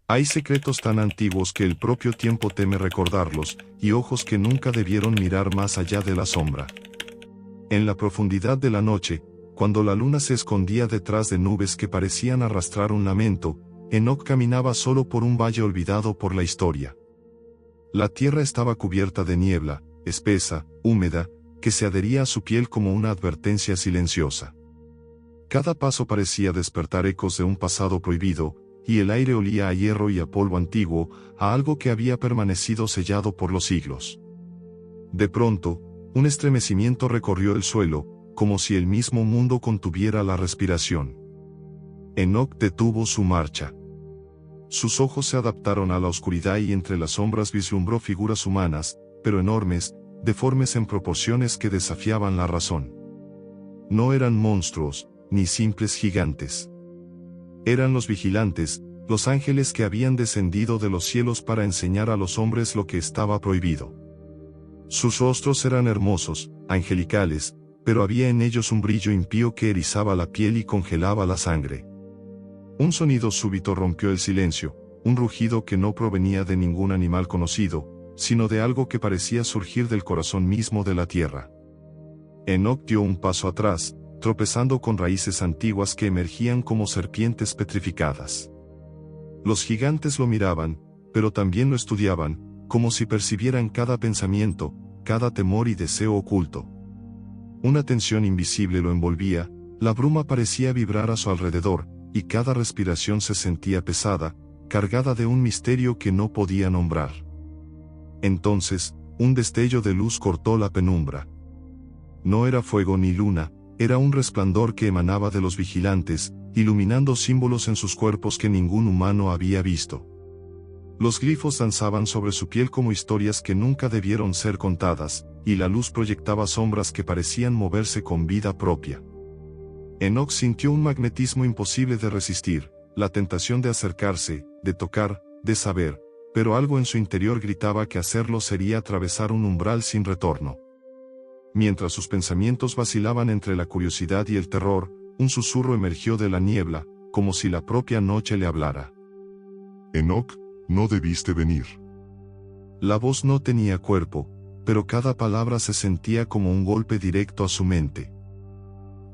Hay secretos tan antiguos que el propio tiempo teme recordarlos, y ojos que nunca debieron mirar más allá de la sombra. En la profundidad de la noche, cuando la luna se escondía detrás de nubes que parecían arrastrar un lamento, Enoc caminaba solo por un valle olvidado por la historia. La tierra estaba cubierta de niebla, espesa, húmeda, que se adhería a su piel como una advertencia silenciosa. Cada paso parecía despertar ecos de un pasado prohibido, y el aire olía a hierro y a polvo antiguo, a algo que había permanecido sellado por los siglos. De pronto, un estremecimiento recorrió el suelo, como si el mismo mundo contuviera la respiración. Enoc detuvo su marcha. Sus ojos se adaptaron a la oscuridad y entre las sombras vislumbró figuras humanas, pero enormes, deformes en proporciones que desafiaban la razón. No eran monstruos, ni simples gigantes. Eran los vigilantes, los ángeles que habían descendido de los cielos para enseñar a los hombres lo que estaba prohibido. Sus rostros eran hermosos, angelicales, pero había en ellos un brillo impío que erizaba la piel y congelaba la sangre. Un sonido súbito rompió el silencio, un rugido que no provenía de ningún animal conocido, sino de algo que parecía surgir del corazón mismo de la tierra. Enoc dio un paso atrás, tropezando con raíces antiguas que emergían como serpientes petrificadas. Los gigantes lo miraban, pero también lo estudiaban, como si percibieran cada pensamiento, cada temor y deseo oculto. Una tensión invisible lo envolvía, la bruma parecía vibrar a su alrededor, y cada respiración se sentía pesada, cargada de un misterio que no podía nombrar. Entonces, un destello de luz cortó la penumbra. No era fuego ni luna, era un resplandor que emanaba de los vigilantes, iluminando símbolos en sus cuerpos que ningún humano había visto. Los glifos danzaban sobre su piel como historias que nunca debieron ser contadas, y la luz proyectaba sombras que parecían moverse con vida propia. Enoc sintió un magnetismo imposible de resistir, la tentación de acercarse, de tocar, de saber, pero algo en su interior gritaba que hacerlo sería atravesar un umbral sin retorno. Mientras sus pensamientos vacilaban entre la curiosidad y el terror, un susurro emergió de la niebla, como si la propia noche le hablara. Enoc, no debiste venir. La voz no tenía cuerpo, pero cada palabra se sentía como un golpe directo a su mente.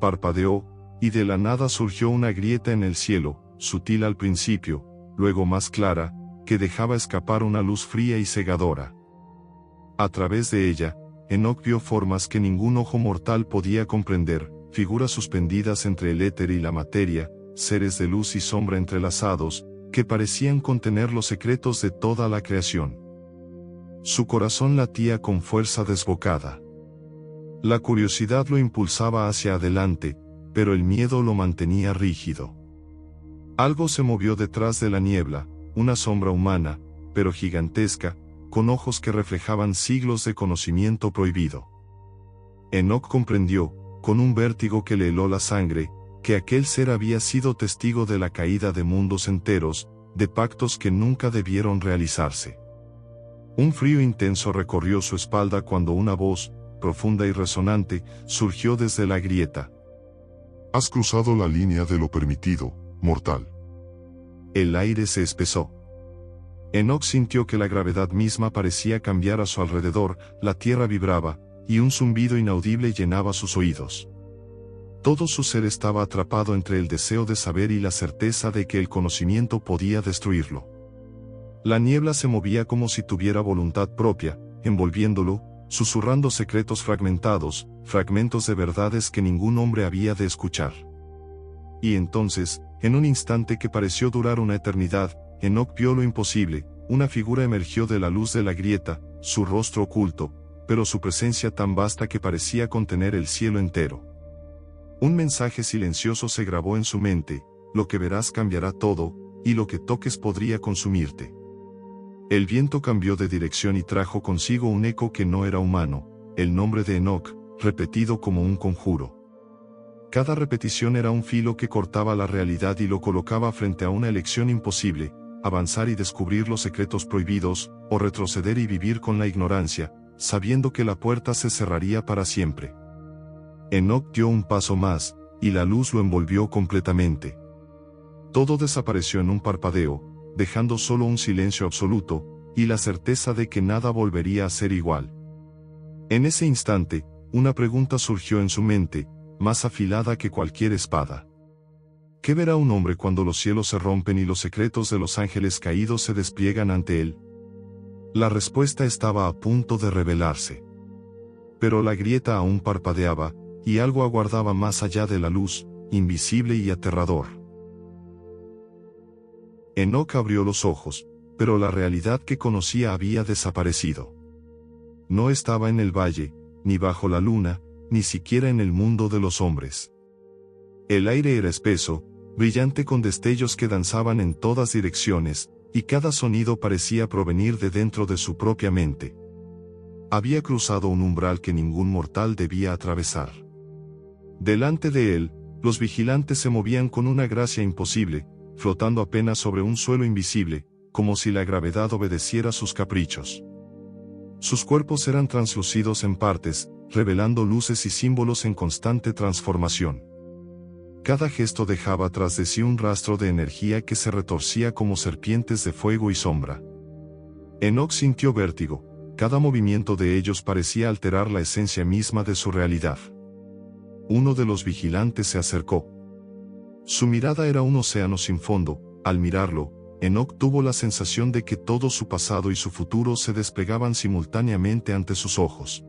Parpadeó, y de la nada surgió una grieta en el cielo, sutil al principio, luego más clara, que dejaba escapar una luz fría y cegadora. A través de ella, Enoc vio formas que ningún ojo mortal podía comprender, figuras suspendidas entre el éter y la materia, seres de luz y sombra entrelazados, que parecían contener los secretos de toda la creación. Su corazón latía con fuerza desbocada. La curiosidad lo impulsaba hacia adelante, pero el miedo lo mantenía rígido. Algo se movió detrás de la niebla, una sombra humana, pero gigantesca, con ojos que reflejaban siglos de conocimiento prohibido. Enoc comprendió, con un vértigo que le heló la sangre, que aquel ser había sido testigo de la caída de mundos enteros, de pactos que nunca debieron realizarse. Un frío intenso recorrió su espalda cuando una voz, profunda y resonante, surgió desde la grieta. Has cruzado la línea de lo permitido, mortal. El aire se espesó. Enoc sintió que la gravedad misma parecía cambiar a su alrededor, la tierra vibraba, y un zumbido inaudible llenaba sus oídos. Todo su ser estaba atrapado entre el deseo de saber y la certeza de que el conocimiento podía destruirlo. La niebla se movía como si tuviera voluntad propia, envolviéndolo, susurrando secretos fragmentados, fragmentos de verdades que ningún hombre había de escuchar. Y entonces, en un instante que pareció durar una eternidad, Enoc vio lo imposible, una figura emergió de la luz de la grieta, su rostro oculto, pero su presencia tan vasta que parecía contener el cielo entero. Un mensaje silencioso se grabó en su mente: lo que verás cambiará todo, y lo que toques podría consumirte. El viento cambió de dirección y trajo consigo un eco que no era humano, el nombre de Enoc, repetido como un conjuro. Cada repetición era un filo que cortaba la realidad y lo colocaba frente a una elección imposible: avanzar y descubrir los secretos prohibidos, o retroceder y vivir con la ignorancia, sabiendo que la puerta se cerraría para siempre. Enoc dio un paso más, y la luz lo envolvió completamente. Todo desapareció en un parpadeo, dejando solo un silencio absoluto, y la certeza de que nada volvería a ser igual. En ese instante, una pregunta surgió en su mente, más afilada que cualquier espada. ¿Qué verá un hombre cuando los cielos se rompen y los secretos de los ángeles caídos se despliegan ante él? La respuesta estaba a punto de revelarse. Pero la grieta aún parpadeaba, y algo aguardaba más allá de la luz, invisible y aterrador. Enoc abrió los ojos, pero la realidad que conocía había desaparecido. No estaba en el valle, ni bajo la luna, ni siquiera en el mundo de los hombres. El aire era espeso, brillante con destellos que danzaban en todas direcciones, y cada sonido parecía provenir de dentro de su propia mente. Había cruzado un umbral que ningún mortal debía atravesar. Delante de él, los vigilantes se movían con una gracia imposible, flotando apenas sobre un suelo invisible, como si la gravedad obedeciera sus caprichos. Sus cuerpos eran translúcidos en partes, revelando luces y símbolos en constante transformación. Cada gesto dejaba tras de sí un rastro de energía que se retorcía como serpientes de fuego y sombra. Enoc sintió vértigo, cada movimiento de ellos parecía alterar la esencia misma de su realidad. Uno de los vigilantes se acercó. Su mirada era un océano sin fondo. Al mirarlo, Enoc tuvo la sensación de que todo su pasado y su futuro se desplegaban simultáneamente ante sus ojos.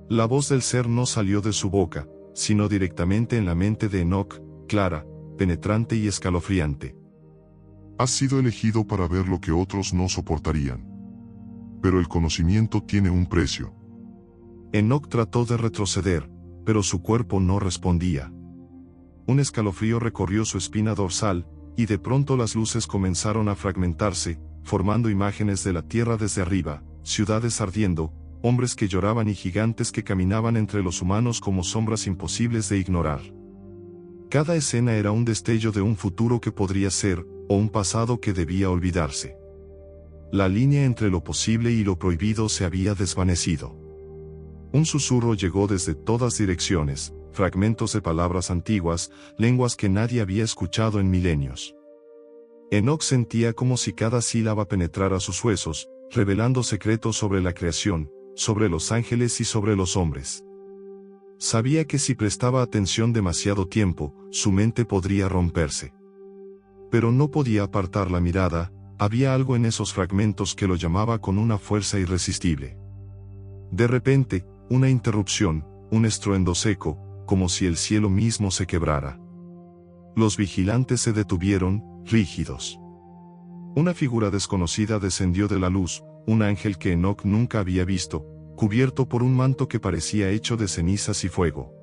La voz del ser no salió de su boca, sino directamente en la mente de Enoc, clara, penetrante y escalofriante. Has sido elegido para ver lo que otros no soportarían. Pero el conocimiento tiene un precio. Enoc trató de retroceder, pero su cuerpo no respondía. Un escalofrío recorrió su espina dorsal, y de pronto las luces comenzaron a fragmentarse, formando imágenes de la tierra desde arriba, ciudades ardiendo, hombres que lloraban y gigantes que caminaban entre los humanos como sombras imposibles de ignorar. Cada escena era un destello de un futuro que podría ser, o un pasado que debía olvidarse. La línea entre lo posible y lo prohibido se había desvanecido. Un susurro llegó desde todas direcciones, fragmentos de palabras antiguas, lenguas que nadie había escuchado en milenios. Enoc sentía como si cada sílaba penetrara sus huesos, revelando secretos sobre la creación, sobre los ángeles y sobre los hombres. Sabía que si prestaba atención demasiado tiempo, su mente podría romperse. Pero no podía apartar la mirada, había algo en esos fragmentos que lo llamaba con una fuerza irresistible. De repente, una interrupción, un estruendo seco, como si el cielo mismo se quebrara. Los vigilantes se detuvieron, rígidos. Una figura desconocida descendió de la luz, un ángel que Enoc nunca había visto, cubierto por un manto que parecía hecho de cenizas y fuego.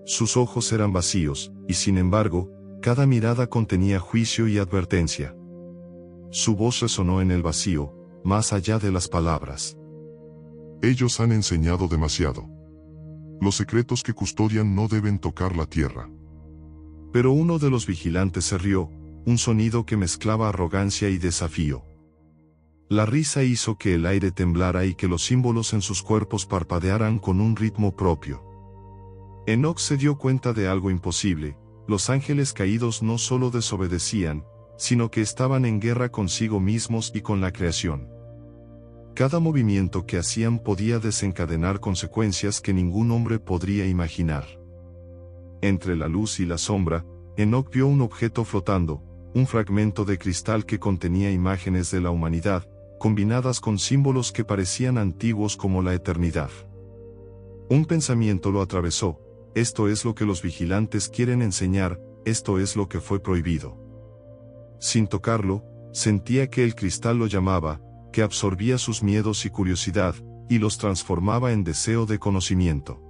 Sus ojos eran vacíos, y sin embargo, cada mirada contenía juicio y advertencia. Su voz resonó en el vacío, más allá de las palabras. Ellos han enseñado demasiado. Los secretos que custodian no deben tocar la tierra. Pero uno de los vigilantes se rió, un sonido que mezclaba arrogancia y desafío. La risa hizo que el aire temblara y que los símbolos en sus cuerpos parpadearan con un ritmo propio. Enoc se dio cuenta de algo imposible: los ángeles caídos no solo desobedecían, sino que estaban en guerra consigo mismos y con la creación. Cada movimiento que hacían podía desencadenar consecuencias que ningún hombre podría imaginar. Entre la luz y la sombra, Enoc vio un objeto flotando, un fragmento de cristal que contenía imágenes de la humanidad, combinadas con símbolos que parecían antiguos como la eternidad. Un pensamiento lo atravesó: esto es lo que los vigilantes quieren enseñar, esto es lo que fue prohibido. Sin tocarlo, sentía que el cristal lo llamaba, que absorbía sus miedos y curiosidad, y los transformaba en deseo de conocimiento.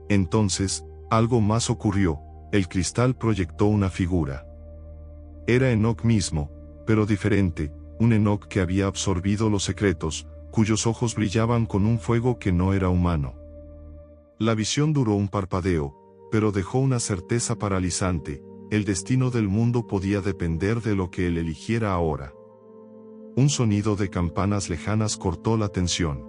Entonces, algo más ocurrió: el cristal proyectó una figura. Era Enoc mismo, pero diferente, un Enoc que había absorbido los secretos, cuyos ojos brillaban con un fuego que no era humano. La visión duró un parpadeo, pero dejó una certeza paralizante: el destino del mundo podía depender de lo que él eligiera ahora. Un sonido de campanas lejanas cortó la tensión.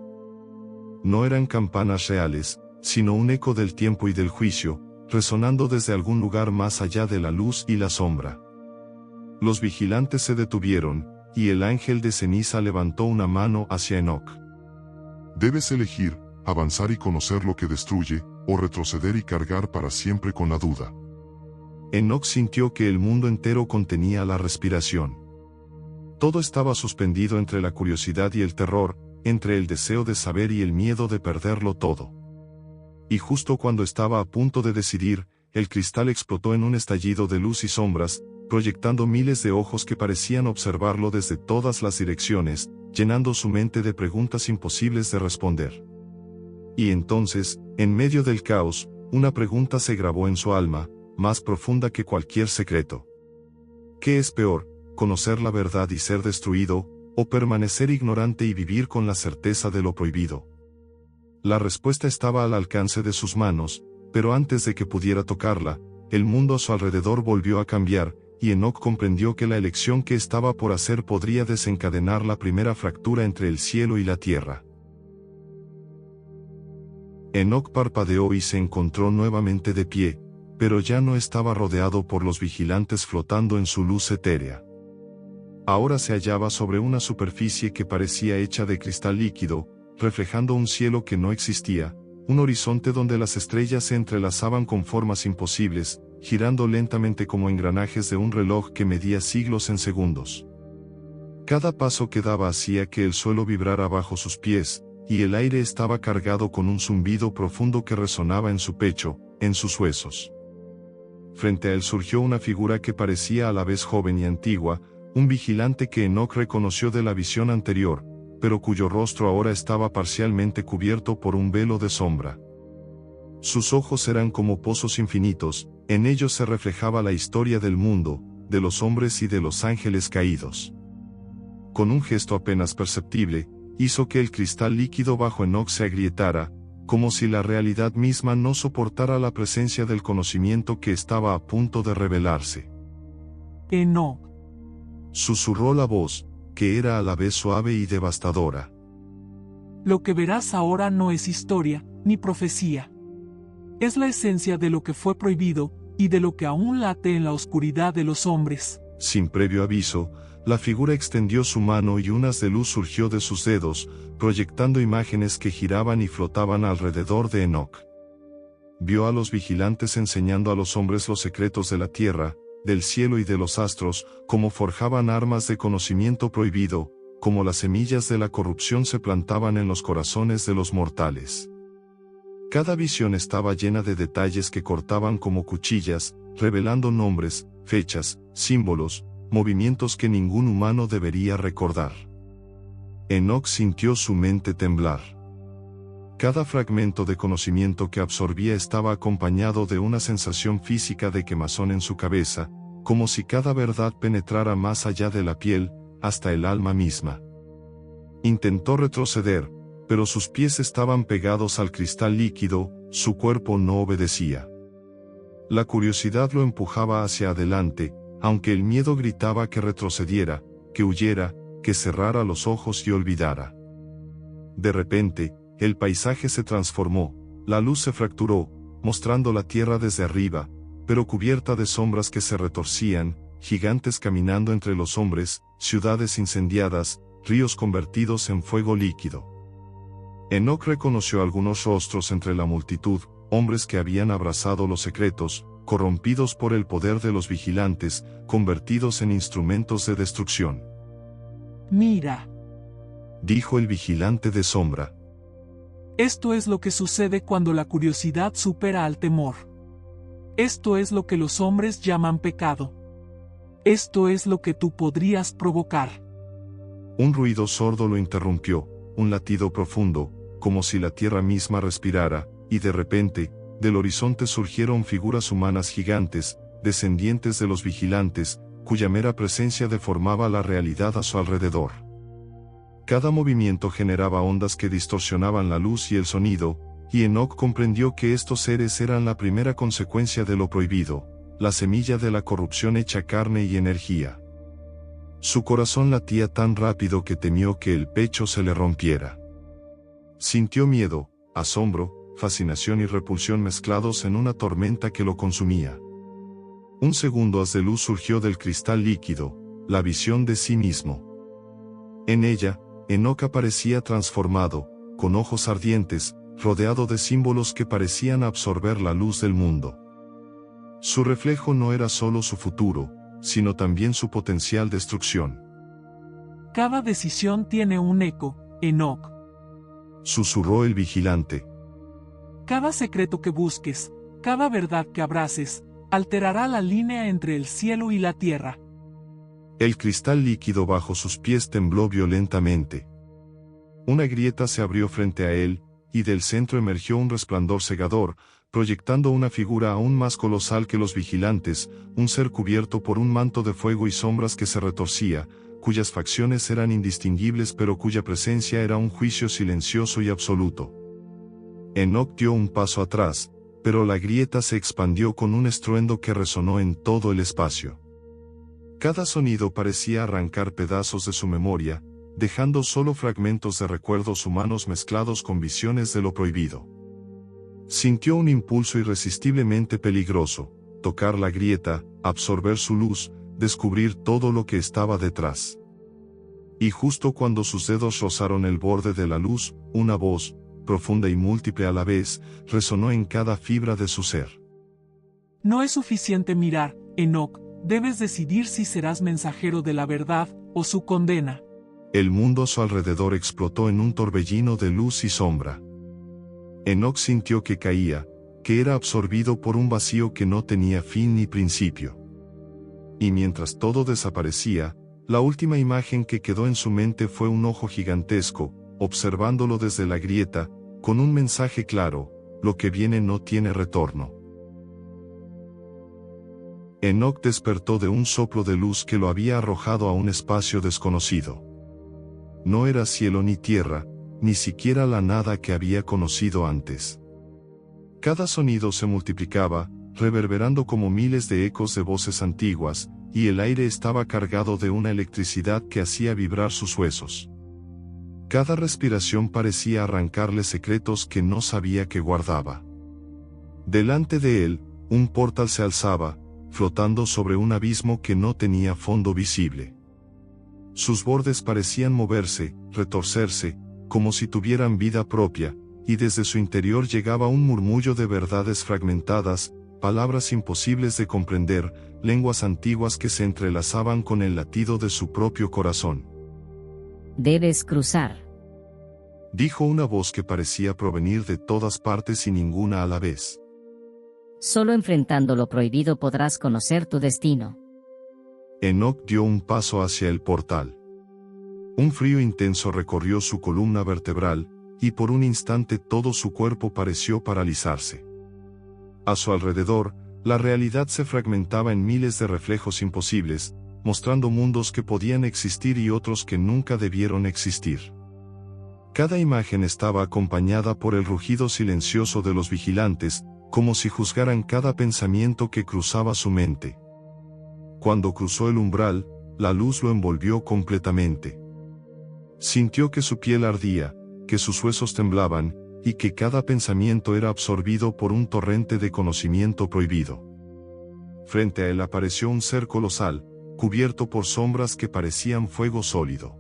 No eran campanas reales, sino un eco del tiempo y del juicio, resonando desde algún lugar más allá de la luz y la sombra. Los vigilantes se detuvieron, y el ángel de ceniza levantó una mano hacia Enoc. Debes elegir, avanzar y conocer lo que destruye, o retroceder y cargar para siempre con la duda. Enoc sintió que el mundo entero contenía la respiración. Todo estaba suspendido entre la curiosidad y el terror, entre el deseo de saber y el miedo de perderlo todo. Y justo cuando estaba a punto de decidir, el cristal explotó en un estallido de luz y sombras, proyectando miles de ojos que parecían observarlo desde todas las direcciones, llenando su mente de preguntas imposibles de responder. Y entonces, en medio del caos, una pregunta se grabó en su alma, más profunda que cualquier secreto. ¿Qué es peor, conocer la verdad y ser destruido, o permanecer ignorante y vivir con la certeza de lo prohibido? La respuesta estaba al alcance de sus manos, pero antes de que pudiera tocarla, el mundo a su alrededor volvió a cambiar, y Enoc comprendió que la elección que estaba por hacer podría desencadenar la primera fractura entre el cielo y la tierra. Enoc parpadeó y se encontró nuevamente de pie, pero ya no estaba rodeado por los vigilantes flotando en su luz etérea. Ahora se hallaba sobre una superficie que parecía hecha de cristal líquido, reflejando un cielo que no existía, un horizonte donde las estrellas se entrelazaban con formas imposibles, girando lentamente como engranajes de un reloj que medía siglos en segundos. Cada paso que daba hacía que el suelo vibrara bajo sus pies, y el aire estaba cargado con un zumbido profundo que resonaba en su pecho, en sus huesos. Frente a él surgió una figura que parecía a la vez joven y antigua, un vigilante que Enoc reconoció de la visión anterior, pero cuyo rostro ahora estaba parcialmente cubierto por un velo de sombra. Sus ojos eran como pozos infinitos, en ellos se reflejaba la historia del mundo, de los hombres y de los ángeles caídos. Con un gesto apenas perceptible, hizo que el cristal líquido bajo Enoc se agrietara, como si la realidad misma no soportara la presencia del conocimiento que estaba a punto de revelarse. Enoc, Susurró la voz, que era a la vez suave y devastadora. lo que verás ahora no es historia, ni profecía. Es la esencia de lo que fue prohibido, y de lo que aún late en la oscuridad de los hombres. Sin previo aviso, la figura extendió su mano y un haz de luz surgió de sus dedos, proyectando imágenes que giraban y flotaban alrededor de Enoc. Vio a los vigilantes enseñando a los hombres los secretos de la tierra, del cielo y de los astros, cómo forjaban armas de conocimiento prohibido, como las semillas de la corrupción se plantaban en los corazones de los mortales. Cada visión estaba llena de detalles que cortaban como cuchillas, revelando nombres, fechas, símbolos, movimientos que ningún humano debería recordar. Enoc sintió su mente temblar. Cada fragmento de conocimiento que absorbía estaba acompañado de una sensación física de quemazón en su cabeza, como si cada verdad penetrara más allá de la piel, hasta el alma misma. Intentó retroceder, pero sus pies estaban pegados al cristal líquido, su cuerpo no obedecía. La curiosidad lo empujaba hacia adelante, aunque el miedo gritaba que retrocediera, que huyera, que cerrara los ojos y olvidara. De repente, el paisaje se transformó, la luz se fracturó, mostrando la tierra desde arriba, pero cubierta de sombras que se retorcían, gigantes caminando entre los hombres, ciudades incendiadas, ríos convertidos en fuego líquido. Enoc reconoció algunos rostros entre la multitud, hombres que habían abrazado los secretos, corrompidos por el poder de los vigilantes, convertidos en instrumentos de destrucción. Mira, Dijo el vigilante de sombra. esto es lo que sucede cuando la curiosidad supera al temor. Esto es lo que los hombres llaman pecado. Esto es lo que tú podrías provocar. Un ruido sordo lo interrumpió, un latido profundo, como si la tierra misma respirara, y de repente, del horizonte surgieron figuras humanas gigantes, descendientes de los vigilantes, cuya mera presencia deformaba la realidad a su alrededor. Cada movimiento generaba ondas que distorsionaban la luz y el sonido, y Enoc comprendió que estos seres eran la primera consecuencia de lo prohibido, la semilla de la corrupción hecha carne y energía. Su corazón latía tan rápido que temió que el pecho se le rompiera. Sintió miedo, asombro, fascinación y repulsión mezclados en una tormenta que lo consumía. Un segundo haz de luz surgió del cristal líquido, la visión de sí mismo. En ella, Enoc aparecía transformado, con ojos ardientes, rodeado de símbolos que parecían absorber la luz del mundo. Su reflejo no era solo su futuro, sino también su potencial destrucción. Cada decisión tiene un eco, Enoc. Susurró el vigilante. Cada secreto que busques, cada verdad que abraces, alterará la línea entre el cielo y la tierra. El cristal líquido bajo sus pies tembló violentamente. Una grieta se abrió frente a él, y del centro emergió un resplandor cegador, proyectando una figura aún más colosal que los vigilantes, un ser cubierto por un manto de fuego y sombras que se retorcía, cuyas facciones eran indistinguibles pero cuya presencia era un juicio silencioso y absoluto. Enoc dio un paso atrás, pero la grieta se expandió con un estruendo que resonó en todo el espacio. Cada sonido parecía arrancar pedazos de su memoria, dejando solo fragmentos de recuerdos humanos mezclados con visiones de lo prohibido. Sintió un impulso irresistiblemente peligroso, tocar la grieta, absorber su luz, descubrir todo lo que estaba detrás. Y justo cuando sus dedos rozaron el borde de la luz, una voz, profunda y múltiple a la vez, resonó en cada fibra de su ser. No es suficiente mirar, Enoc, debes decidir si serás mensajero de la verdad, o su condena. El mundo a su alrededor explotó en un torbellino de luz y sombra. Enoc sintió que caía, que era absorbido por un vacío que no tenía fin ni principio. Y mientras todo desaparecía, la última imagen que quedó en su mente fue un ojo gigantesco, observándolo desde la grieta, con un mensaje claro: lo que viene no tiene retorno. Enoc despertó de un soplo de luz que lo había arrojado a un espacio desconocido. No era cielo ni tierra, ni siquiera la nada que había conocido antes. Cada sonido se multiplicaba, reverberando como miles de ecos de voces antiguas, y el aire estaba cargado de una electricidad que hacía vibrar sus huesos. Cada respiración parecía arrancarle secretos que no sabía que guardaba. Delante de él, un portal se alzaba, flotando sobre un abismo que no tenía fondo visible. Sus bordes parecían moverse, retorcerse, como si tuvieran vida propia, y desde su interior llegaba un murmullo de verdades fragmentadas, palabras imposibles de comprender, lenguas antiguas que se entrelazaban con el latido de su propio corazón. Debes cruzar. Dijo una voz que parecía provenir de todas partes y ninguna a la vez. Solo enfrentando lo prohibido podrás conocer tu destino. Enoc dio un paso hacia el portal. Un frío intenso recorrió su columna vertebral, y por un instante todo su cuerpo pareció paralizarse. A su alrededor, la realidad se fragmentaba en miles de reflejos imposibles, mostrando mundos que podían existir y otros que nunca debieron existir. Cada imagen estaba acompañada por el rugido silencioso de los vigilantes, como si juzgaran cada pensamiento que cruzaba su mente. Cuando cruzó el umbral, la luz lo envolvió completamente. Sintió que su piel ardía, que sus huesos temblaban, y que cada pensamiento era absorbido por un torrente de conocimiento prohibido. Frente a él apareció un ser colosal, cubierto por sombras que parecían fuego sólido.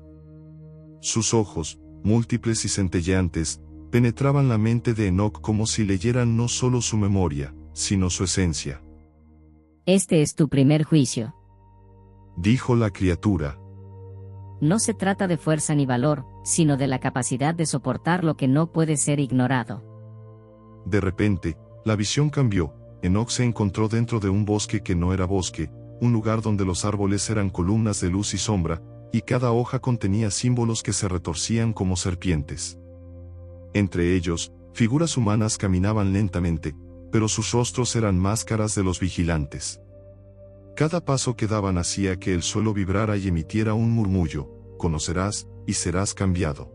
Sus ojos, múltiples y centelleantes, penetraban la mente de Enoc como si leyeran no solo su memoria, sino su esencia. Este es tu primer juicio. Dijo la criatura. No se trata de fuerza ni valor, sino de la capacidad de soportar lo que no puede ser ignorado. De repente, la visión cambió. Enoc se encontró dentro de un bosque que no era bosque, un lugar donde los árboles eran columnas de luz y sombra, y cada hoja contenía símbolos que se retorcían como serpientes. Entre ellos, figuras humanas caminaban lentamente, pero sus rostros eran máscaras de los vigilantes. Cada paso que daban hacía que el suelo vibrara y emitiera un murmullo: conocerás, y serás cambiado.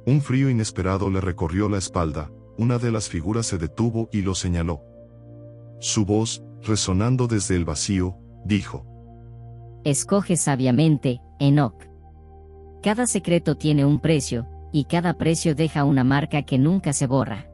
Un frío inesperado le recorrió la espalda, una de las figuras se detuvo y lo señaló. Su voz, resonando desde el vacío, dijo: Escoge sabiamente, Enoc. Cada secreto tiene un precio, y cada precio deja una marca que nunca se borra.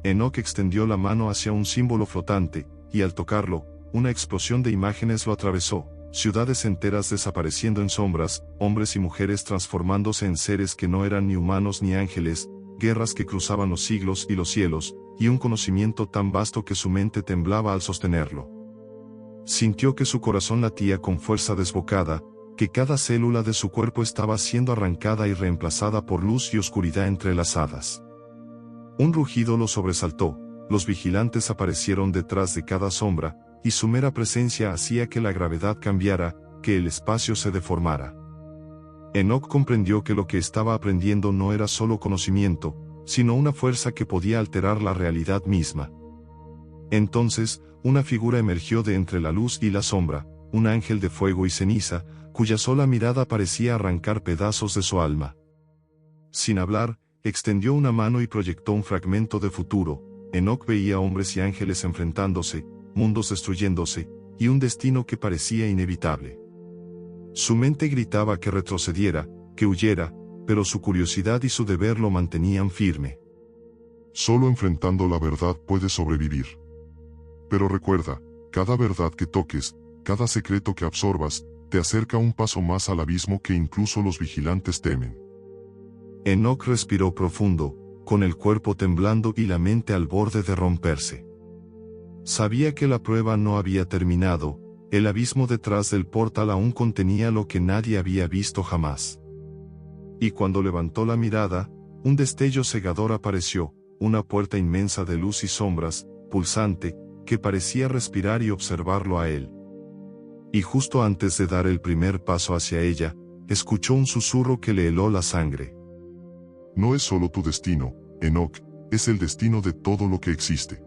Enoc extendió la mano hacia un símbolo flotante, y al tocarlo, una explosión de imágenes lo atravesó, ciudades enteras desapareciendo en sombras, hombres y mujeres transformándose en seres que no eran ni humanos ni ángeles, guerras que cruzaban los siglos y los cielos, y un conocimiento tan vasto que su mente temblaba al sostenerlo. Sintió que su corazón latía con fuerza desbocada, que cada célula de su cuerpo estaba siendo arrancada y reemplazada por luz y oscuridad entrelazadas. Un rugido lo sobresaltó, los vigilantes aparecieron detrás de cada sombra, y su mera presencia hacía que la gravedad cambiara, que el espacio se deformara. Enoch comprendió que lo que estaba aprendiendo no era solo conocimiento, sino una fuerza que podía alterar la realidad misma. Entonces, una figura emergió de entre la luz y la sombra, un ángel de fuego y ceniza, cuya sola mirada parecía arrancar pedazos de su alma. Sin hablar, extendió una mano y proyectó un fragmento de futuro. Enoch veía hombres y ángeles enfrentándose, mundos destruyéndose, y un destino que parecía inevitable. Su mente gritaba que retrocediera, que huyera, pero su curiosidad y su deber lo mantenían firme. Solo enfrentando la verdad puedes sobrevivir. Pero recuerda, cada verdad que toques, cada secreto que absorbas, te acerca un paso más al abismo que incluso los vigilantes temen. Enoch respiró profundo, con el cuerpo temblando y la mente al borde de romperse. Sabía que la prueba no había terminado, el abismo detrás del portal aún contenía lo que nadie había visto jamás. Y cuando levantó la mirada, un destello cegador apareció, una puerta inmensa de luz y sombras, pulsante, que parecía respirar y observarlo a él. Y justo antes de dar el primer paso hacia ella, escuchó un susurro que le heló la sangre. No es solo tu destino, Enoch, es el destino de todo lo que existe.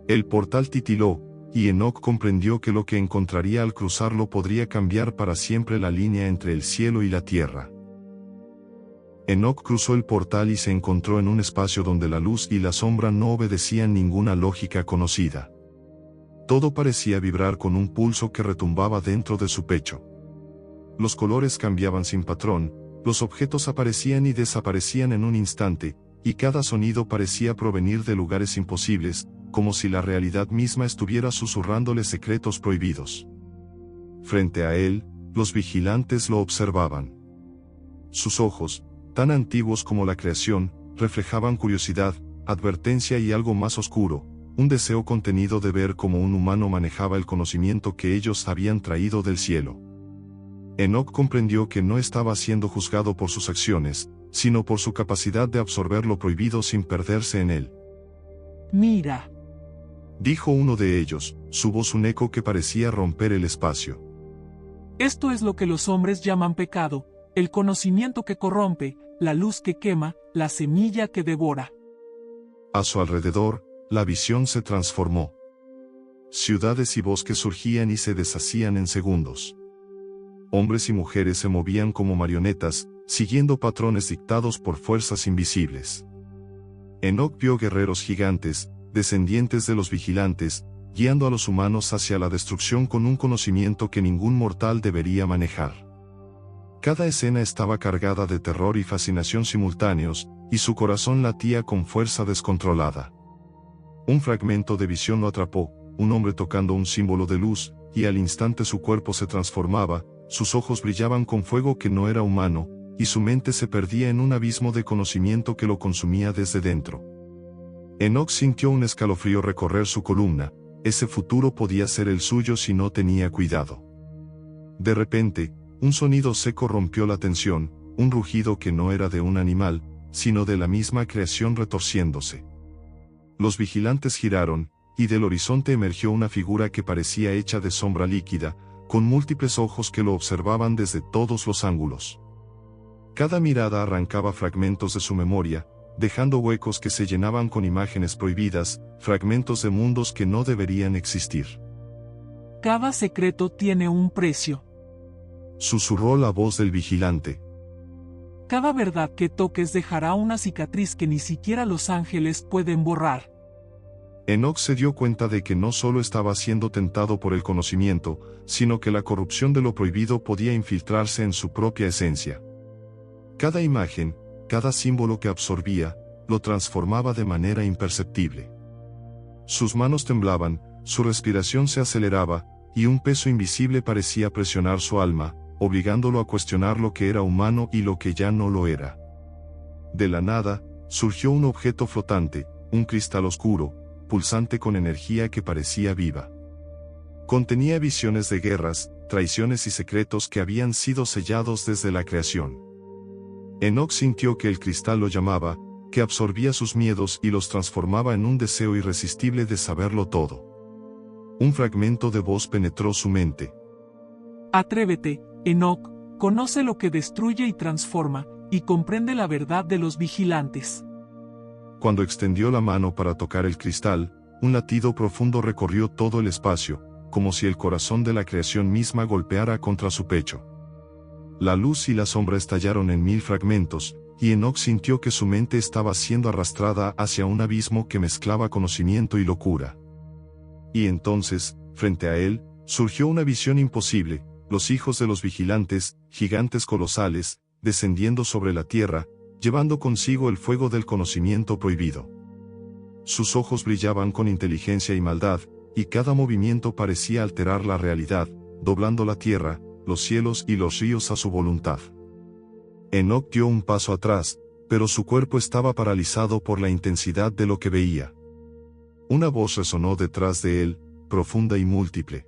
El portal titiló, y Enoch comprendió que lo que encontraría al cruzarlo podría cambiar para siempre la línea entre el cielo y la tierra. Enoch cruzó el portal y se encontró en un espacio donde la luz y la sombra no obedecían ninguna lógica conocida. Todo parecía vibrar con un pulso que retumbaba dentro de su pecho. Los colores cambiaban sin patrón, los objetos aparecían y desaparecían en un instante, y cada sonido parecía provenir de lugares imposibles, como si la realidad misma estuviera susurrándole secretos prohibidos. Frente a él, los vigilantes lo observaban. Sus ojos, tan antiguos como la creación, reflejaban curiosidad, advertencia y algo más oscuro, un deseo contenido de ver cómo un humano manejaba el conocimiento que ellos habían traído del cielo. Enoch comprendió que no estaba siendo juzgado por sus acciones, sino por su capacidad de absorber lo prohibido sin perderse en él. Mira, dijo uno de ellos, su voz un eco que parecía romper el espacio. esto es lo que los hombres llaman pecado, el conocimiento que corrompe, la luz que quema, la semilla que devora. A su alrededor, la visión se transformó. Ciudades y bosques surgían y se deshacían en segundos. Hombres y mujeres se movían como marionetas, siguiendo patrones dictados por fuerzas invisibles. Enoch vio guerreros gigantes, descendientes de los vigilantes, guiando a los humanos hacia la destrucción con un conocimiento que ningún mortal debería manejar. Cada escena estaba cargada de terror y fascinación simultáneos, y su corazón latía con fuerza descontrolada. Un fragmento de visión lo atrapó, un hombre tocando un símbolo de luz, y al instante su cuerpo se transformaba, sus ojos brillaban con fuego que no era humano, y su mente se perdía en un abismo de conocimiento que lo consumía desde dentro. Enoch sintió un escalofrío recorrer su columna, ese futuro podía ser el suyo si no tenía cuidado. De repente, un sonido seco rompió la tensión, un rugido que no era de un animal, sino de la misma creación retorciéndose. Los vigilantes giraron, y del horizonte emergió una figura que parecía hecha de sombra líquida, con múltiples ojos que lo observaban desde todos los ángulos. Cada mirada arrancaba fragmentos de su memoria, dejando huecos que se llenaban con imágenes prohibidas, fragmentos de mundos que no deberían existir. Cada secreto tiene un precio. Susurró la voz del vigilante. Cada verdad que toques dejará una cicatriz que ni siquiera los ángeles pueden borrar. Enoch se dio cuenta de que no solo estaba siendo tentado por el conocimiento, sino que la corrupción de lo prohibido podía infiltrarse en su propia esencia. Cada imagen, cada símbolo que absorbía, lo transformaba de manera imperceptible. Sus manos temblaban, Su respiración se aceleraba, y un peso invisible parecía presionar su alma, obligándolo a cuestionar lo que era humano y lo que ya no lo era. De la nada, surgió un objeto flotante, un cristal oscuro, pulsante con energía que parecía viva. Contenía visiones de guerras, traiciones y secretos que habían sido sellados desde la creación. Enoc sintió que el cristal lo llamaba, que absorbía sus miedos y los transformaba en un deseo irresistible de saberlo todo. Un fragmento de voz penetró su mente. Atrévete, Enoc, conoce lo que destruye y transforma, y comprende la verdad de los vigilantes. Cuando extendió la mano para tocar el cristal, un latido profundo recorrió todo el espacio, como si el corazón de la creación misma golpeara contra su pecho. La luz y la sombra estallaron en 1000 fragmentos, y Enoc sintió que su mente estaba siendo arrastrada hacia un abismo que mezclaba conocimiento y locura. Y entonces, frente a él, surgió una visión imposible: los hijos de los vigilantes, gigantes colosales, descendiendo sobre la tierra, llevando consigo el fuego del conocimiento prohibido. Sus ojos brillaban con inteligencia y maldad, y cada movimiento parecía alterar la realidad, doblando la tierra, los cielos y los ríos a su voluntad. Enoc dio un paso atrás, pero su cuerpo estaba paralizado por la intensidad de lo que veía. Una voz resonó detrás de él, profunda y múltiple.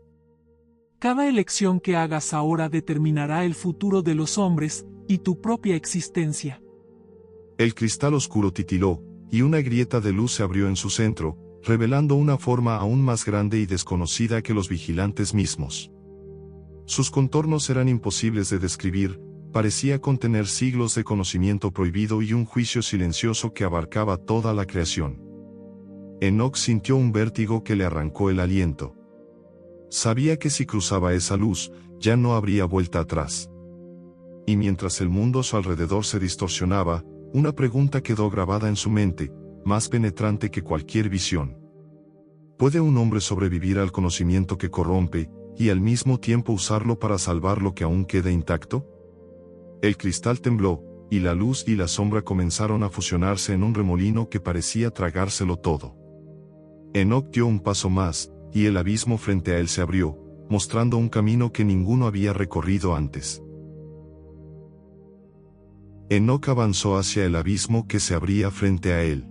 Cada elección que hagas ahora determinará el futuro de los hombres, y tu propia existencia. El cristal oscuro titiló, y una grieta de luz se abrió en su centro, revelando una forma aún más grande y desconocida que los vigilantes mismos. Sus contornos eran imposibles de describir, parecía contener siglos de conocimiento prohibido y un juicio silencioso que abarcaba toda la creación. Enoc sintió un vértigo que le arrancó el aliento. Sabía que si cruzaba esa luz, ya no habría vuelta atrás. Y mientras el mundo a su alrededor se distorsionaba, una pregunta quedó grabada en su mente, más penetrante que cualquier visión. ¿Puede un hombre sobrevivir al conocimiento que corrompe, y al mismo tiempo usarlo para salvar lo que aún queda intacto? El cristal tembló, y la luz y la sombra comenzaron a fusionarse en un remolino que parecía tragárselo todo. Enoc dio un paso más, y el abismo frente a él se abrió, mostrando un camino que ninguno había recorrido antes. Enoc avanzó hacia el abismo que se abría frente a él.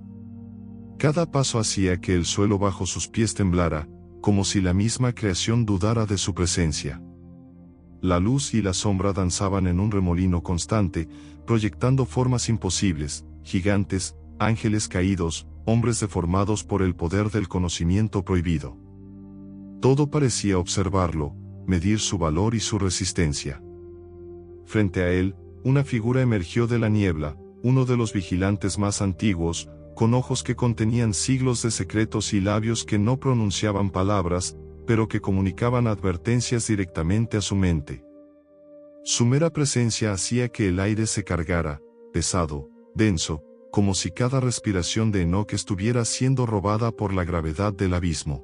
Cada paso hacía que el suelo bajo sus pies temblara, como si la misma creación dudara de su presencia. La luz y la sombra danzaban en un remolino constante, proyectando formas imposibles, gigantes, ángeles caídos, hombres deformados por el poder del conocimiento prohibido. Todo parecía observarlo, medir su valor y su resistencia. Frente a él, una figura emergió de la niebla, uno de los vigilantes más antiguos, con ojos que contenían siglos de secretos y labios que no pronunciaban palabras, pero que comunicaban advertencias directamente a su mente. Su mera presencia hacía que el aire se cargara, pesado, denso, como si cada respiración de Enoc estuviera siendo robada por la gravedad del abismo.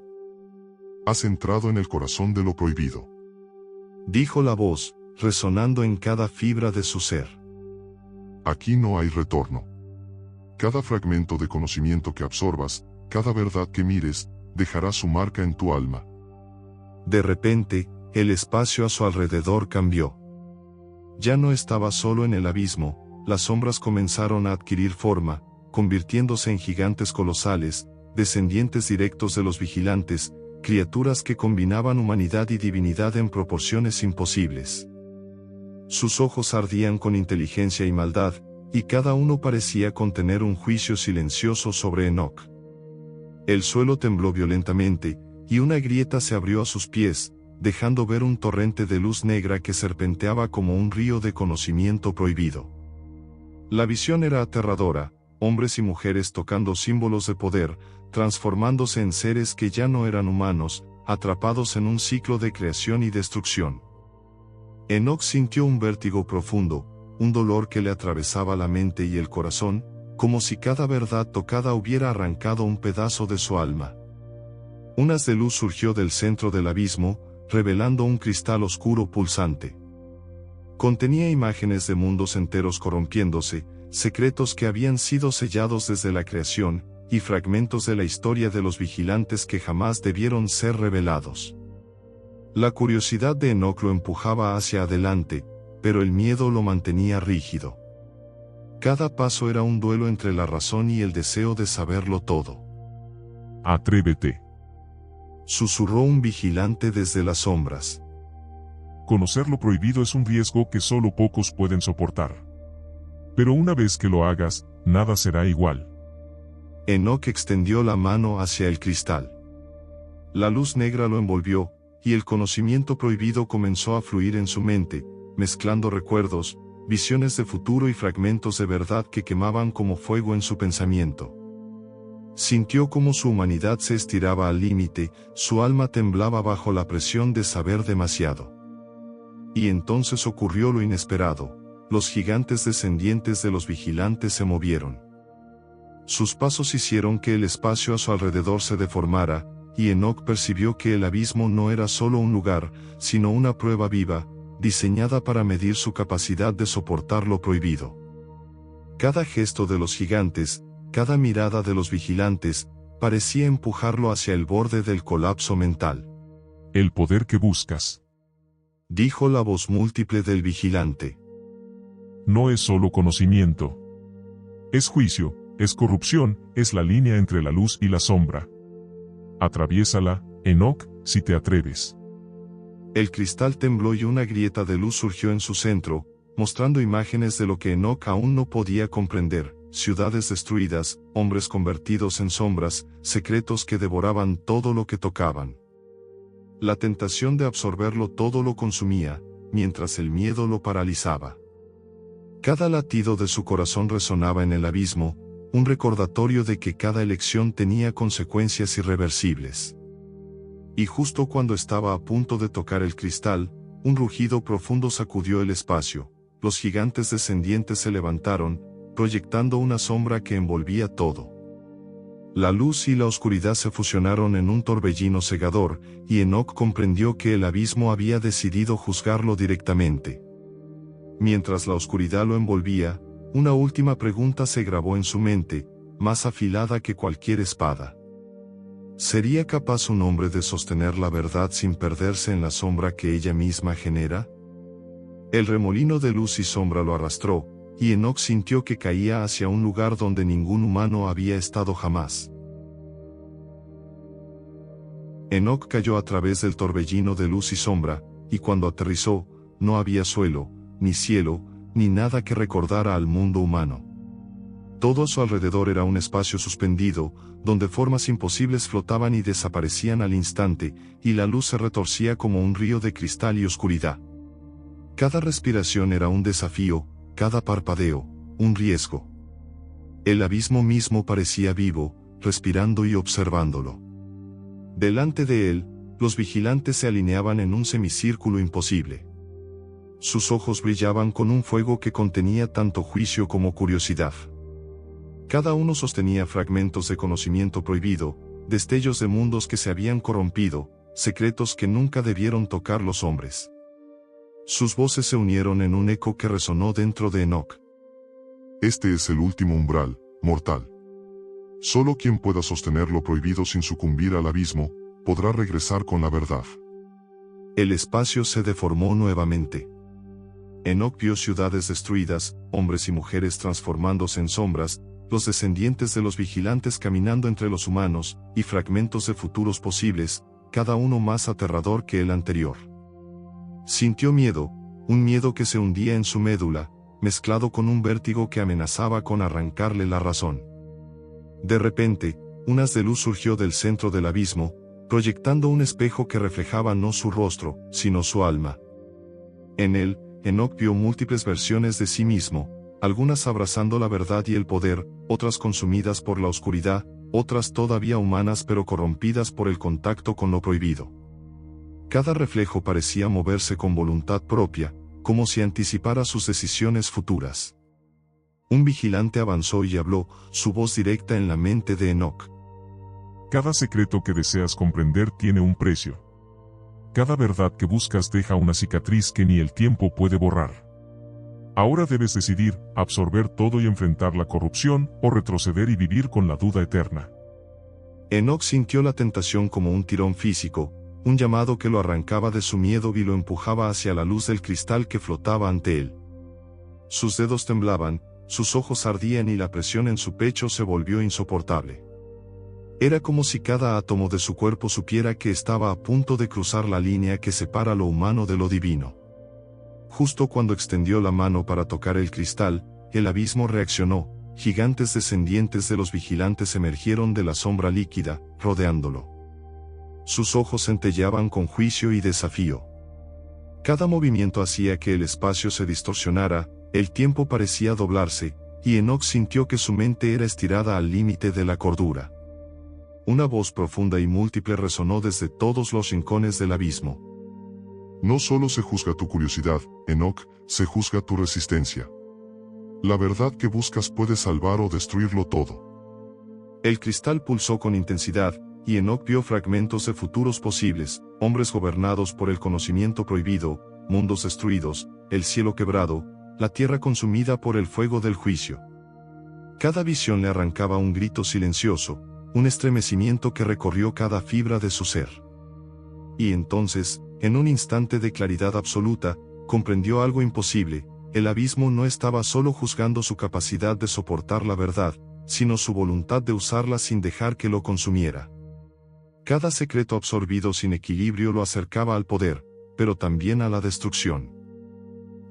Has entrado en el corazón de lo prohibido, dijo la voz, resonando en cada fibra de su ser. Aquí no hay retorno. Cada fragmento de conocimiento que absorbas, cada verdad que mires, dejará su marca en tu alma. De repente, el espacio a su alrededor cambió. Ya no estaba solo en el abismo, las sombras comenzaron a adquirir forma, convirtiéndose en gigantes colosales, descendientes directos de los vigilantes, criaturas que combinaban humanidad y divinidad en proporciones imposibles. Sus ojos ardían con inteligencia y maldad, y cada uno parecía contener un juicio silencioso sobre Enoc. El suelo tembló violentamente, y una grieta se abrió a sus pies, dejando ver un torrente de luz negra que serpenteaba como un río de conocimiento prohibido. La visión era aterradora, hombres y mujeres tocando símbolos de poder, transformándose en seres que ya no eran humanos, atrapados en un ciclo de creación y destrucción. Enoc sintió un vértigo profundo, un dolor que le atravesaba la mente y el corazón, como si cada verdad tocada hubiera arrancado un pedazo de su alma. Un haz de luz surgió del centro del abismo, revelando un cristal oscuro pulsante. Contenía imágenes de mundos enteros corrompiéndose, secretos que habían sido sellados desde la creación, y fragmentos de la historia de los vigilantes que jamás debieron ser revelados. La curiosidad de Enoch lo empujaba hacia adelante, pero el miedo lo mantenía rígido. Cada paso era un duelo entre la razón y el deseo de saberlo todo. Atrévete. Susurró un vigilante desde las sombras. Conocer lo prohibido es un riesgo que solo pocos pueden soportar. Pero una vez que lo hagas, nada será igual. Enoch extendió la mano hacia el cristal. La luz negra lo envolvió, y el conocimiento prohibido comenzó a fluir en su mente, mezclando recuerdos, visiones de futuro y fragmentos de verdad que quemaban como fuego en su pensamiento. Sintió cómo su humanidad se estiraba al límite, su alma temblaba bajo la presión de saber demasiado. Y entonces ocurrió lo inesperado, los gigantes descendientes de los vigilantes se movieron. Sus pasos hicieron que el espacio a su alrededor se deformara, y Enoch percibió que el abismo no era solo un lugar, sino una prueba viva, diseñada para medir su capacidad de soportar lo prohibido. Cada gesto de los gigantes, cada mirada de los vigilantes, parecía empujarlo hacia el borde del colapso mental. El poder que buscas, dijo la voz múltiple del vigilante. no es solo conocimiento. Es juicio, es corrupción, es la línea entre la luz y la sombra. Atraviésala, Enoch, si te atreves. El cristal tembló y una grieta de luz surgió en su centro, mostrando imágenes de lo que Enoch aún no podía comprender: ciudades destruidas, hombres convertidos en sombras, secretos que devoraban todo lo que tocaban. La tentación de absorberlo todo lo consumía, mientras el miedo lo paralizaba. Cada latido de su corazón resonaba en el abismo, un recordatorio de que cada elección tenía consecuencias irreversibles. Y justo cuando estaba a punto de tocar el cristal, un rugido profundo sacudió el espacio. Los gigantes descendientes se levantaron, proyectando una sombra que envolvía todo. La luz y la oscuridad se fusionaron en un torbellino cegador, y Enoch comprendió que el abismo había decidido juzgarlo directamente. Mientras la oscuridad lo envolvía, una última pregunta se grabó en su mente, más afilada que cualquier espada. ¿Sería capaz un hombre de sostener la verdad sin perderse en la sombra que ella misma genera? El remolino de luz y sombra lo arrastró, y Enoch sintió que caía hacia un lugar donde ningún humano había estado jamás. Enoch cayó a través del torbellino de luz y sombra, y cuando aterrizó, no había suelo, ni cielo, ni nada que recordara al mundo humano. Todo a su alrededor era un espacio suspendido, donde formas imposibles flotaban y desaparecían al instante, y la luz se retorcía como un río de cristal y oscuridad. Cada respiración era un desafío, cada parpadeo, un riesgo. El abismo mismo parecía vivo, respirando y observándolo. Delante de él, los vigilantes se alineaban en un semicírculo imposible. Sus ojos brillaban con un fuego que contenía tanto juicio como curiosidad. Cada uno sostenía fragmentos de conocimiento prohibido, destellos de mundos que se habían corrompido, secretos que nunca debieron tocar los hombres. Sus voces se unieron en un eco que resonó dentro de Enoch. Este es el último umbral, mortal. Solo quien pueda sostener lo prohibido sin sucumbir al abismo, podrá regresar con la verdad. El espacio se deformó nuevamente. Enoch vio ciudades destruidas, hombres y mujeres transformándose en sombras, los descendientes de los vigilantes caminando entre los humanos, y fragmentos de futuros posibles, cada uno más aterrador que el anterior. Sintió miedo, un miedo que se hundía en su médula, mezclado con un vértigo que amenazaba con arrancarle la razón. De repente, un haz de luz surgió del centro del abismo, proyectando un espejo que reflejaba no su rostro, sino su alma. En él, Enoch vio múltiples versiones de sí mismo, algunas abrazando la verdad y el poder, otras consumidas por la oscuridad, otras todavía humanas pero corrompidas por el contacto con lo prohibido. Cada reflejo parecía moverse con voluntad propia, como si anticipara sus decisiones futuras. Un vigilante avanzó y habló, su voz directa en la mente de Enoch. Cada secreto que deseas comprender tiene un precio. Cada verdad que buscas deja una cicatriz que ni el tiempo puede borrar. Ahora debes decidir, absorber todo y enfrentar la corrupción, o retroceder y vivir con la duda eterna. Enoc sintió la tentación como un tirón físico, un llamado que lo arrancaba de su miedo y lo empujaba hacia la luz del cristal que flotaba ante él. Sus dedos temblaban, sus ojos ardían y la presión en su pecho se volvió insoportable. Era como si cada átomo de su cuerpo supiera que estaba a punto de cruzar la línea que separa lo humano de lo divino. Justo cuando extendió la mano para tocar el cristal, el abismo reaccionó, gigantes descendientes de los vigilantes emergieron de la sombra líquida, rodeándolo. Sus ojos centelleaban con juicio y desafío. Cada movimiento hacía que el espacio se distorsionara, el tiempo parecía doblarse, y Enoc sintió que su mente era estirada al límite de la cordura. Una voz profunda y múltiple resonó desde todos los rincones del abismo. No solo se juzga tu curiosidad, Enoc, se juzga tu resistencia. La verdad que buscas puede salvar o destruirlo todo. El cristal pulsó con intensidad, y Enoc vio fragmentos de futuros posibles, hombres gobernados por el conocimiento prohibido, mundos destruidos, el cielo quebrado, la tierra consumida por el fuego del juicio. Cada visión le arrancaba un grito silencioso, un estremecimiento que recorrió cada fibra de su ser. Y entonces, en un instante de claridad absoluta, comprendió algo imposible: el abismo no estaba solo juzgando su capacidad de soportar la verdad, sino su voluntad de usarla sin dejar que lo consumiera. Cada secreto absorbido sin equilibrio lo acercaba al poder, pero también a la destrucción.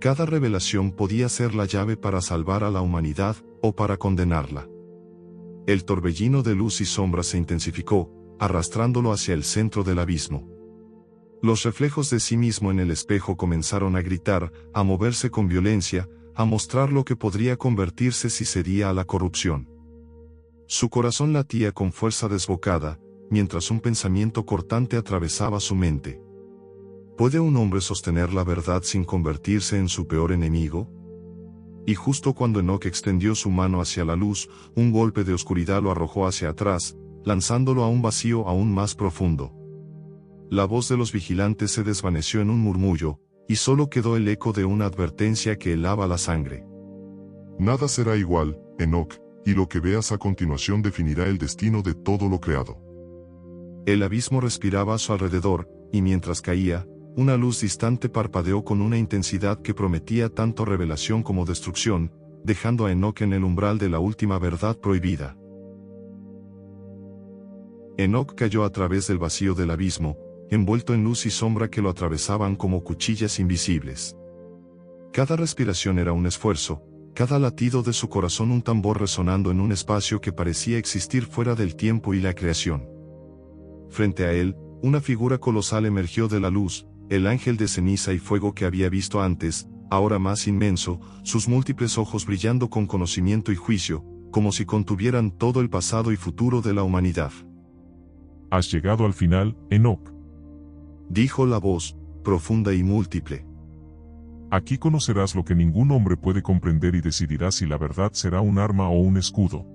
Cada revelación podía ser la llave para salvar a la humanidad, o para condenarla. El torbellino de luz y sombra se intensificó, arrastrándolo hacia el centro del abismo. Los reflejos de sí mismo en el espejo comenzaron a gritar, a moverse con violencia, a mostrar lo que podría convertirse si cedía a la corrupción. Su corazón latía con fuerza desbocada, mientras un pensamiento cortante atravesaba su mente. ¿Puede un hombre sostener la verdad sin convertirse en su peor enemigo? Y justo cuando Enoc extendió su mano hacia la luz, un golpe de oscuridad lo arrojó hacia atrás, lanzándolo a un vacío aún más profundo. La voz de los vigilantes se desvaneció en un murmullo, y solo quedó el eco de una advertencia que helaba la sangre. Nada será igual, Enoc, y lo que veas a continuación definirá el destino de todo lo creado. El abismo respiraba a su alrededor, y mientras caía, una luz distante parpadeó con una intensidad que prometía tanto revelación como destrucción, dejando a Enoc en el umbral de la última verdad prohibida. Enoc cayó a través del vacío del abismo, envuelto en luz y sombra que lo atravesaban como cuchillas invisibles. Cada respiración era un esfuerzo, cada latido de su corazón un tambor resonando en un espacio que parecía existir fuera del tiempo y la creación. Frente a él, una figura colosal emergió de la luz, el ángel de ceniza y fuego que había visto antes, ahora más inmenso, sus múltiples ojos brillando con conocimiento y juicio, como si contuvieran todo el pasado y futuro de la humanidad. Has llegado al final, Enoc. Dijo la voz, profunda y múltiple. Aquí conocerás lo que ningún hombre puede comprender y decidirás si la verdad será un arma o un escudo.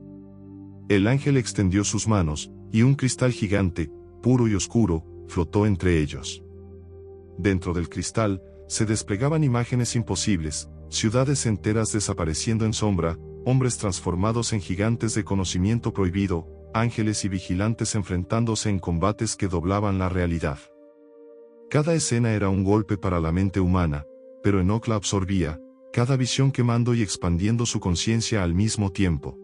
El ángel extendió sus manos, y un cristal gigante, puro y oscuro, flotó entre ellos. Dentro del cristal, se desplegaban imágenes imposibles, ciudades enteras desapareciendo en sombra, hombres transformados en gigantes de conocimiento prohibido, ángeles y vigilantes enfrentándose en combates que doblaban la realidad. Cada escena era un golpe para la mente humana, pero Enoc la absorbía, cada visión quemando y expandiendo su conciencia al mismo tiempo.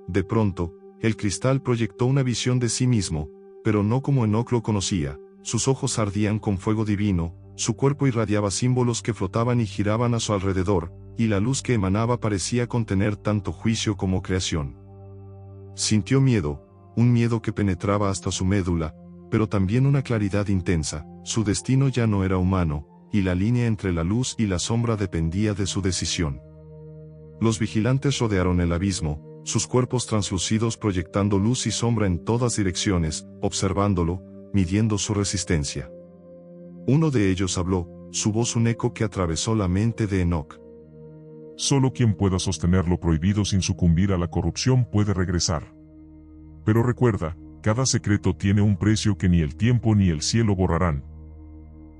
De pronto, el cristal proyectó una visión de sí mismo, pero no como Enoc lo conocía. Sus ojos ardían con fuego divino, su cuerpo irradiaba símbolos que flotaban y giraban a su alrededor, y la luz que emanaba parecía contener tanto juicio como creación. Sintió miedo, un miedo que penetraba hasta su médula, pero también una claridad intensa. Su destino ya no era humano, y la línea entre la luz y la sombra dependía de su decisión. Los vigilantes rodearon el abismo, sus cuerpos translúcidos proyectando luz y sombra en todas direcciones, observándolo, midiendo su resistencia. Uno de ellos habló, su voz un eco que atravesó la mente de Enoc. Solo quien pueda sostener lo prohibido sin sucumbir a la corrupción puede regresar. Pero recuerda, cada secreto tiene un precio que ni el tiempo ni el cielo borrarán.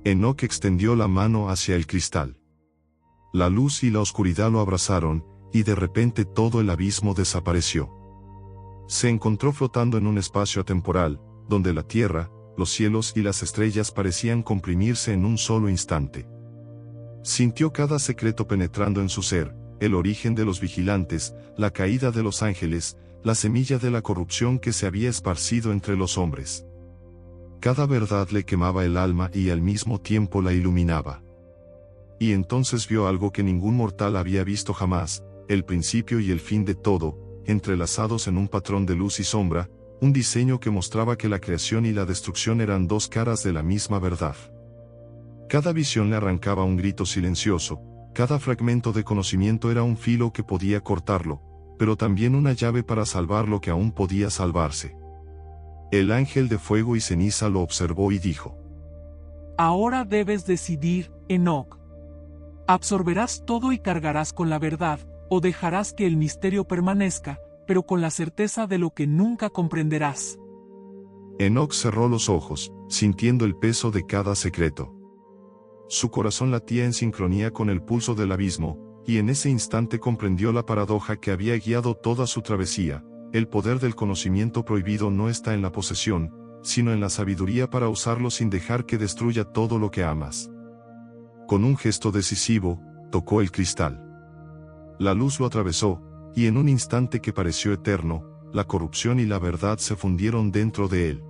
Enoc extendió la mano hacia el cristal. La luz y la oscuridad lo abrazaron, y de repente todo el abismo desapareció. Se encontró flotando en un espacio atemporal, donde la tierra, los cielos y las estrellas parecían comprimirse en un solo instante. Sintió cada secreto penetrando en su ser, el origen de los vigilantes, la caída de los ángeles, la semilla de la corrupción que se había esparcido entre los hombres. Cada verdad le quemaba el alma y al mismo tiempo la iluminaba. Y entonces vio algo que ningún mortal había visto jamás, el principio y el fin de todo, entrelazados en un patrón de luz y sombra, un diseño que mostraba que la creación y la destrucción eran dos caras de la misma verdad. Cada visión le arrancaba un grito silencioso, cada fragmento de conocimiento era un filo que podía cortarlo, pero también una llave para salvar lo que aún podía salvarse. El ángel de fuego y ceniza lo observó y dijo: Ahora debes decidir, Enoc. Absorberás todo y cargarás con la verdad, o dejarás que el misterio permanezca, pero con la certeza de lo que nunca comprenderás. Enoc cerró los ojos, sintiendo el peso de cada secreto. Su corazón latía en sincronía con el pulso del abismo, y en ese instante comprendió la paradoja que había guiado toda su travesía: el poder del conocimiento prohibido no está en la posesión, sino en la sabiduría para usarlo sin dejar que destruya todo lo que amas. Con un gesto decisivo, tocó el cristal. La luz lo atravesó, y en un instante que pareció eterno, la corrupción y la verdad se fundieron dentro de él.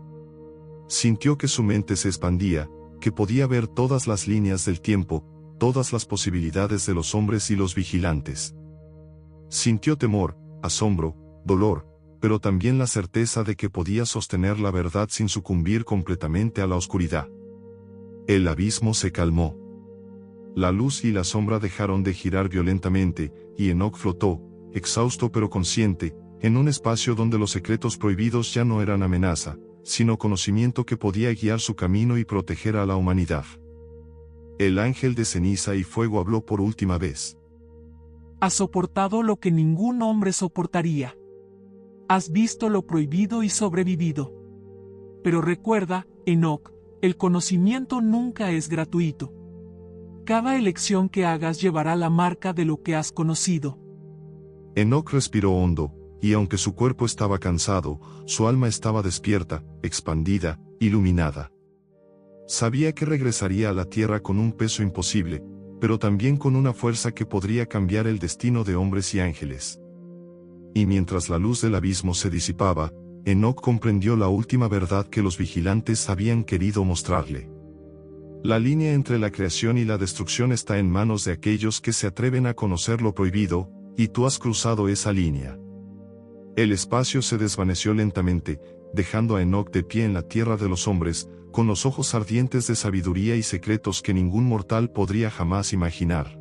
Sintió que su mente se expandía, que podía ver todas las líneas del tiempo, todas las posibilidades de los hombres y los vigilantes. Sintió temor, asombro, dolor, pero también la certeza de que podía sostener la verdad sin sucumbir completamente a la oscuridad. El abismo se calmó. La luz y la sombra dejaron de girar violentamente, y Enoc flotó, exhausto pero consciente, en un espacio donde los secretos prohibidos ya no eran amenaza, sino conocimiento que podía guiar su camino y proteger a la humanidad. El ángel de ceniza y fuego habló por última vez. Has soportado lo que ningún hombre soportaría. Has visto lo prohibido y sobrevivido. Pero recuerda, Enoc, el conocimiento nunca es gratuito. Cada elección que hagas llevará la marca de lo que has conocido. Enoc respiró hondo, y aunque su cuerpo estaba cansado, su alma estaba despierta, expandida, iluminada. Sabía que regresaría a la tierra con un peso imposible, pero también con una fuerza que podría cambiar el destino de hombres y ángeles. Y mientras la luz del abismo se disipaba, Enoc comprendió la última verdad que los vigilantes habían querido mostrarle. La línea entre la creación y la destrucción está en manos de aquellos que se atreven a conocer lo prohibido, y tú has cruzado esa línea. El espacio se desvaneció lentamente, dejando a Enoc de pie en la tierra de los hombres, con los ojos ardientes de sabiduría y secretos que ningún mortal podría jamás imaginar.